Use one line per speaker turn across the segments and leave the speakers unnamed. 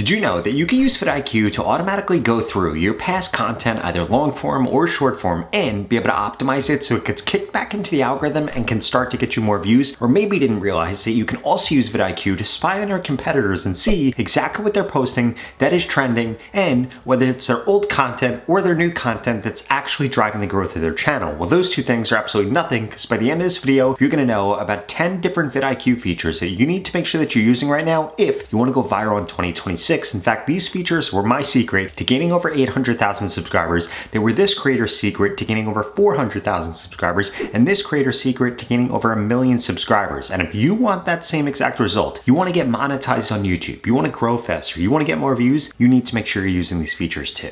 Did you know that you can use vidIQ to automatically go through your past content, either long form or short form, and be able to optimize it so it gets kicked back into the algorithm and can start to get you more views? Or maybe you didn't realize that you can also use vidIQ to spy on your competitors and see exactly what they're posting that is trending, and whether it's their old content or their new content that's actually driving the growth of their channel. Well, those two things are absolutely nothing, because by the end of this video, you're going to know about 10 different vidIQ features that you need to make sure that you're using right now if you want to go viral in 2026. In fact, these features were my secret to gaining over 800,000 subscribers. They were this creator's secret to gaining over 400,000 subscribers, and this creator's secret to gaining over 1 million subscribers. And if you want that same exact result, you want to get monetized on YouTube, you want to grow faster, you want to get more views, you need to make sure you're using these features too.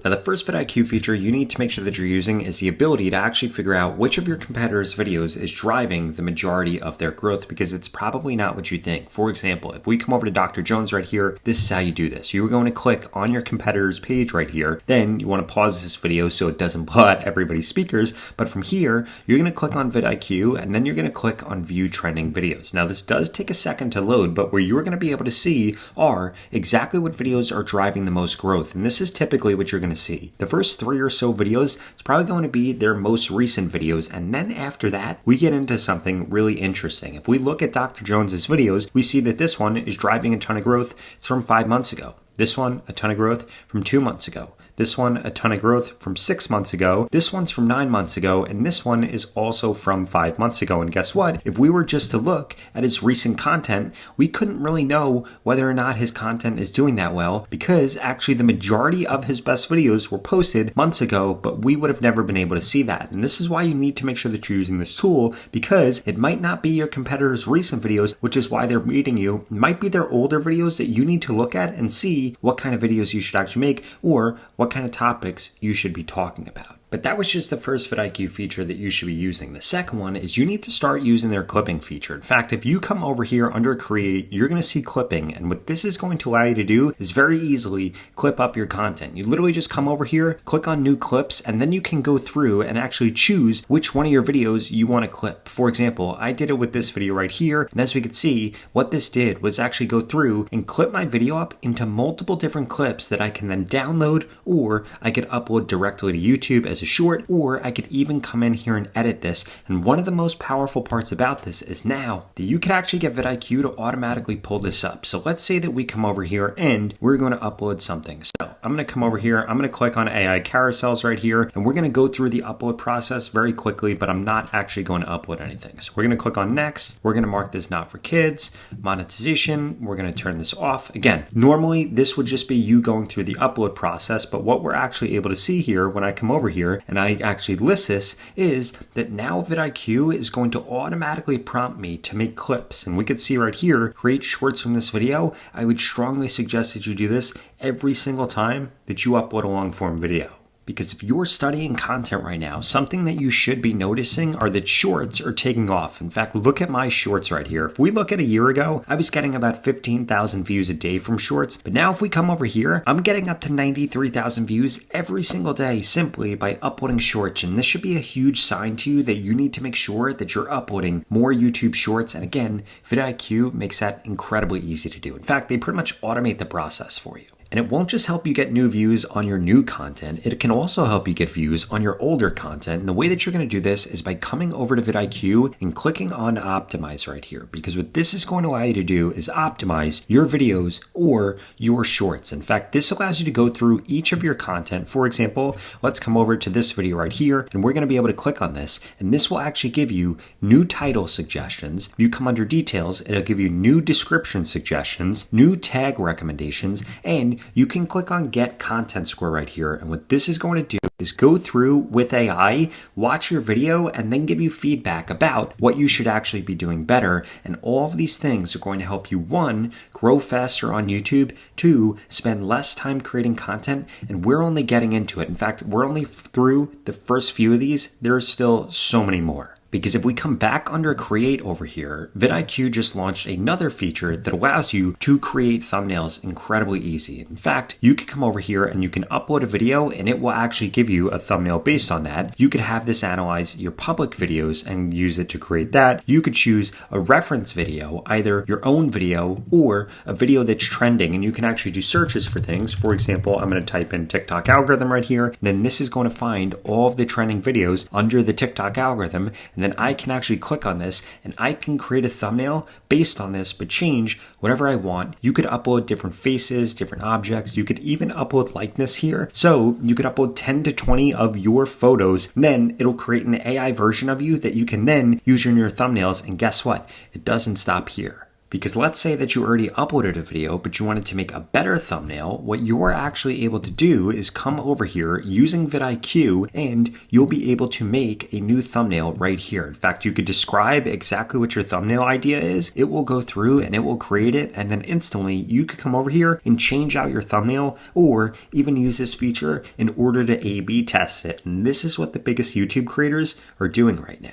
Now, the first vidIQ feature you need to make sure that you're using is the ability to actually figure out which of your competitors' videos is driving the majority of their growth, because it's probably not what you think. For example, if we come over to Dr. Jones right here, this is how you do this. You're going to click on your competitor's page right here. Then you want to pause this video so it doesn't blow out everybody's speakers. But from here, you're going to click on vidIQ, and then you're going to click on View Trending Videos. Now, this does take a second to load, but where you're going to be able to see are exactly what videos are driving the most growth. And this is typically what you're going to see. The first 3 or so videos, it's probably going to be their most recent videos, and then after that, we get into something really interesting. If we look at Dr. Jones's videos, we see that this one is driving a ton of growth. It's from 5 months ago. This one, a ton of growth from 2 months ago. This one, a ton of growth from 6 months ago. This one's from 9 months ago. And this one is also from 5 months ago. And guess what? If we were just to look at his recent content, we couldn't really know whether or not his content is doing that well, because actually the majority of his best videos were posted months ago, but we would have never been able to see that. And this is why you need to make sure that you're using this tool, because it might not be your competitor's recent videos, which is why they're beating you. It might be their older videos that you need to look at and see what kind of videos you should actually make, or what kind of topics you should be talking about. But that was just the first vidIQ feature that you should be using. The second one is you need to start using their clipping feature. In fact, if you come over here under Create, you're going to see clipping. And what this is going to allow you to do is very easily clip up your content. You literally just come over here, click on New Clips, and then you can go through and actually choose which one of your videos you want to clip. For example, I did it with this video right here. And as we could see, what this did was actually go through and clip my video up into multiple different clips that I can then download, or I could upload directly to YouTube as a short, or I could even come in here and edit this. And one of the most powerful parts about this is now that you can actually get vidIQ to automatically pull this up. So let's say that we come over here and we're going to upload something. So I'm going to come over here, I'm going to click on AI carousels right here, and we're going to go through the upload process very quickly, but I'm not actually going to upload anything. So we're going to click on next. We're going to mark this not for kids. Monetization, we're going to turn this off. Again, normally this would just be you going through the upload process, but what we're actually able to see here when I come over here and I actually list this is that now vidIQ is going to automatically prompt me to make clips. And we could see right here, create shorts from this video. I would strongly suggest that you do this every single time that you upload a long form video. Because if you're studying content right now, something that you should be noticing are that shorts are taking off. In fact, look at my shorts right here. If we look at a year ago, I was getting about 15,000 views a day from shorts. But now if we come over here, I'm getting up to 93,000 views every single day simply by uploading shorts. And this should be a huge sign to you that you need to make sure that you're uploading more YouTube shorts. And again, vidIQ makes that incredibly easy to do. In fact, they pretty much automate the process for you. And it won't just help you get new views on your new content, it can also help you get views on your older content. And the way that you're going to do this is by coming over to vidIQ and clicking on Optimize right here. Because what this is going to allow you to do is optimize your videos or your shorts. In fact, this allows you to go through each of your content. For example, let's come over to this video right here, and we're going to be able to click on this. And this will actually give you new title suggestions. If you come under details, it'll give you new description suggestions, new tag recommendations, and you can click on Get Content Score right here. And what this is going to do is go through with AI, watch your video, and then give you feedback about what you should actually be doing better. And all of these things are going to help you, 1, grow faster on YouTube, 2, spend less time creating content. And we're only getting into it. In fact, we're only through the first few of these. There's still so many more. Because if we come back under create over here, vidIQ just launched another feature that allows you to create thumbnails incredibly easy. In fact, you can come over here and you can upload a video and it will actually give you a thumbnail based on that. You could have this analyze your public videos and use it to create that. You could choose a reference video, either your own video or a video that's trending, and you can actually do searches for things. For example, I'm going to type in TikTok algorithm right here, and then this is going to find all of the trending videos under the TikTok algorithm, and then I can actually click on this and I can create a thumbnail based on this, but change whatever I want. You could upload different faces, different objects. You could even upload likeness here. So you could upload 10 to 20 of your photos, and then it'll create an AI version of you that you can then use in your thumbnails. And guess what? It doesn't stop here. Because let's say that you already uploaded a video, but you wanted to make a better thumbnail. What you're actually able to do is come over here using vidIQ, and you'll be able to make a new thumbnail right here. In fact, you could describe exactly what your thumbnail idea is. It will go through and it will create it, and then instantly you could come over here and change out your thumbnail, or even use this feature in order to A/B test it. And this is what the biggest YouTube creators are doing right now.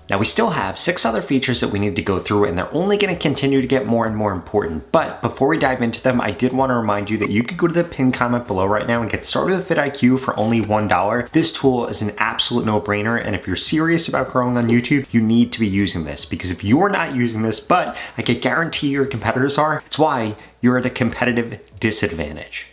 Now we still have 6 other features that we need to go through, and they're only going to continue to get more and more important. But before we dive into them, I did want to remind you that you could go to the pinned comment below right now and get started with vidIQ for only $1. This tool is an absolute no-brainer, and if you're serious about growing on YouTube, you need to be using this, because if you're not using this, but I can guarantee your competitors are, it's why you're at a competitive disadvantage.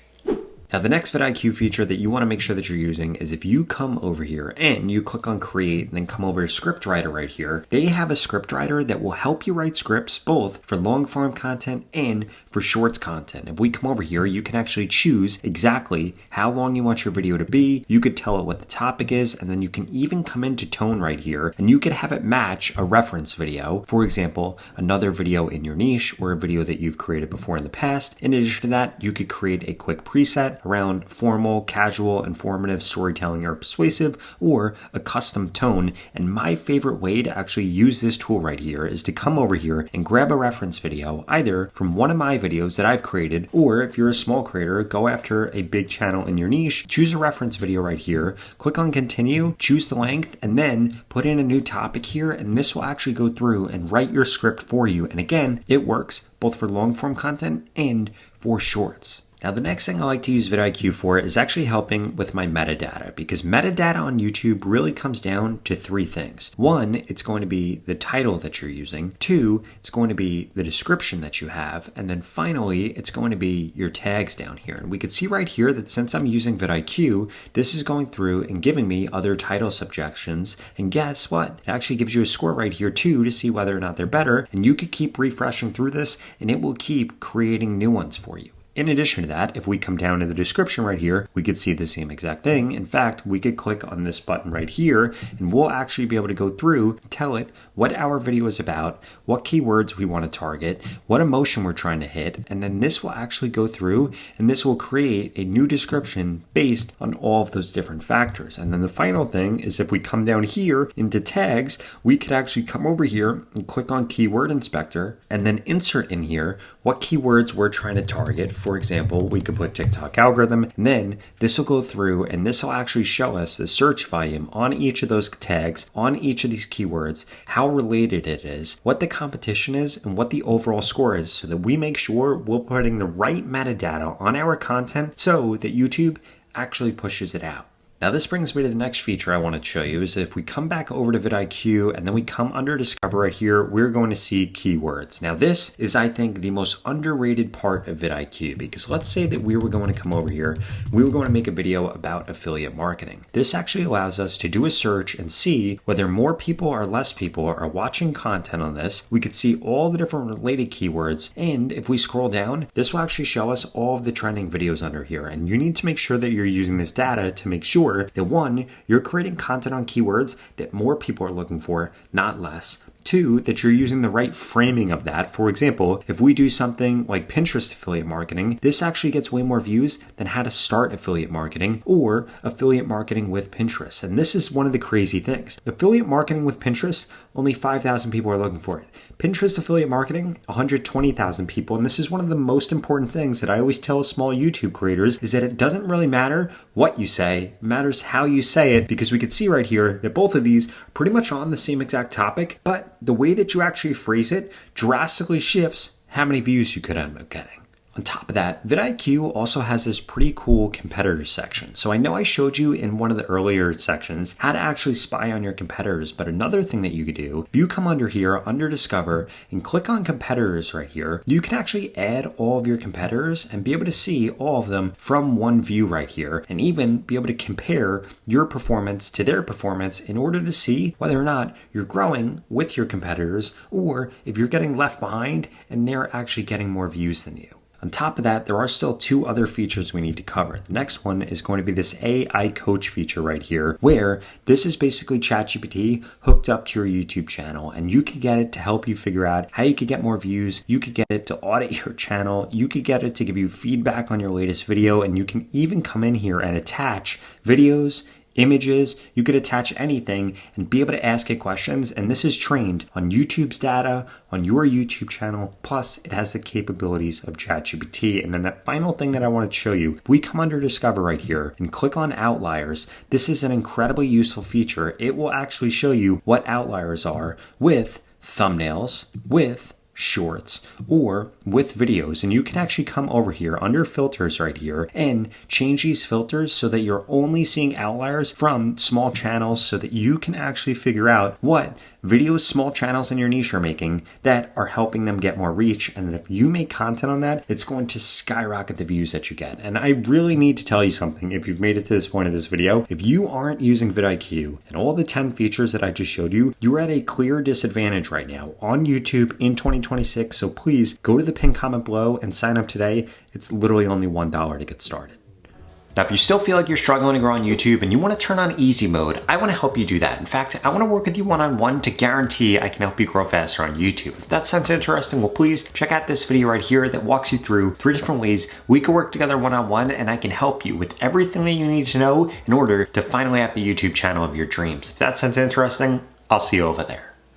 Now, the next vidIQ feature that you want to make sure that you're using is if you come over here and you click on create and then come over to script writer right here, they have a script writer that will help you write scripts both for long form content and for shorts content. If we come over here, you can actually choose exactly how long you want your video to be. You could tell it what the topic is, and then you can even come into tone right here and you could have it match a reference video. For example, another video in your niche or a video that you've created before in the past. In addition to that, you could create a quick preset around formal, casual, informative, storytelling, or persuasive, or a custom tone. And my favorite way to actually use this tool right here is to come over here and grab a reference video, either from one of my videos that I've created, or if you're a small creator, go after a big channel in your niche, choose a reference video right here, click on continue, choose the length, and then put in a new topic here, and this will actually go through and write your script for you. And again, it works both for long form content and for shorts. Now, the next thing I like to use vidIQ for is actually helping with my metadata, because metadata on YouTube really comes down to 3 things. 1, it's going to be the title that you're using. 2, it's going to be the description that you have. And then finally, it's going to be your tags down here. And we can see right here that since I'm using vidIQ, this is going through and giving me other title suggestions. And guess what? It actually gives you a score right here too to see whether or not they're better. And you could keep refreshing through this and it will keep creating new ones for you. In addition to that, if we come down to the description right here, we could see the same exact thing. In fact, we could click on this button right here and we'll actually be able to go through, tell it what our video is about, what keywords we want to target, what emotion we're trying to hit, and then this will actually go through and this will create a new description based on all of those different factors. And then the final thing is if we come down here into tags, we could actually come over here and click on keyword inspector and then insert in here what keywords we're trying to target. For example, we could put TikTok algorithm, and then this will go through and this will actually show us the search volume on each of those tags, on each of these keywords, how related it is, what the competition is, and what the overall score is, so that we make sure we're putting the right metadata on our content so that YouTube actually pushes it out. Now this brings me to the next feature I want to show you is if we come back over to vidIQ and then we come under Discover right here, we're going to see keywords. Now this is, I think, the most underrated part of vidIQ, because let's say that we were going to come over here, we were going to make a video about affiliate marketing. This actually allows us to do a search and see whether more people or less people are watching content on this. We could see all the different related keywords, and if we scroll down, this will actually show us all of the trending videos under here. And you need to make sure that you're using this data to make sure that 1, you're creating content on keywords that more people are looking for, not less. Two, that you're using the right framing of that. For example, if we do something like Pinterest affiliate marketing, this actually gets way more views than how to start affiliate marketing or affiliate marketing with Pinterest. And this is one of the crazy things. Affiliate marketing with Pinterest, only 5,000 people are looking for it. Pinterest affiliate marketing, 120,000 people. And this is one of the most important things that I always tell small YouTube creators is that it doesn't really matter what you say, it matters how you say it, because we could see right here that both of these are pretty much on the same exact topic, but the way that you actually phrase it drastically shifts how many views you could end up getting. On top of that, vidIQ also has this pretty cool competitors section. So I know I showed you in one of the earlier sections how to actually spy on your competitors, but another thing that you could do, if you come under here, under Discover, and click on competitors right here, you can actually add all of your competitors and be able to see all of them from one view right here, and even be able to compare your performance to their performance in order to see whether or not you're growing with your competitors or if you're getting left behind and they're actually getting more views than you. On top of that, there are still two other features we need to cover. The next one is going to be this AI coach feature right here, where this is basically ChatGPT hooked up to your YouTube channel, and you can get it to help you figure out how you could get more views. You could get it to audit your channel. You could get it to give you feedback on your latest video, and you can even come in here and attach videos, images, you could attach anything and be able to ask it questions. And this is trained on YouTube's data, on your YouTube channel. Plus it has the capabilities of ChatGPT. And then that final thing that I want to show you, if we come under Discover right here and click on outliers, this is an incredibly useful feature. It will actually show you what outliers are with thumbnails, with shorts, or with videos. And you can actually come over here under filters right here and change these filters so that you're only seeing outliers from small channels, so that you can actually figure out what videos small channels in your niche are making that are helping them get more reach. And then if you make content on that, it's going to skyrocket the views that you get. And I really need to tell you something. If you've made it to this point of this video, if you aren't using vidIQ and all the 10 features that I just showed you, you're at a clear disadvantage right now on YouTube in 2026. So please go to the pinned comment below and sign up today. It's literally only $1 to get started. Now, if you still feel like you're struggling to grow on YouTube and you want to turn on easy mode, I want to help you do that. In fact, I want to work with you one-on-one to guarantee I can help you grow faster on YouTube. If that sounds interesting, well, please check out this video right here that walks you through 3 different ways we can work together one-on-one, and I can help you with everything that you need to know in order to finally have the YouTube channel of your dreams. If that sounds interesting, I'll see you over there.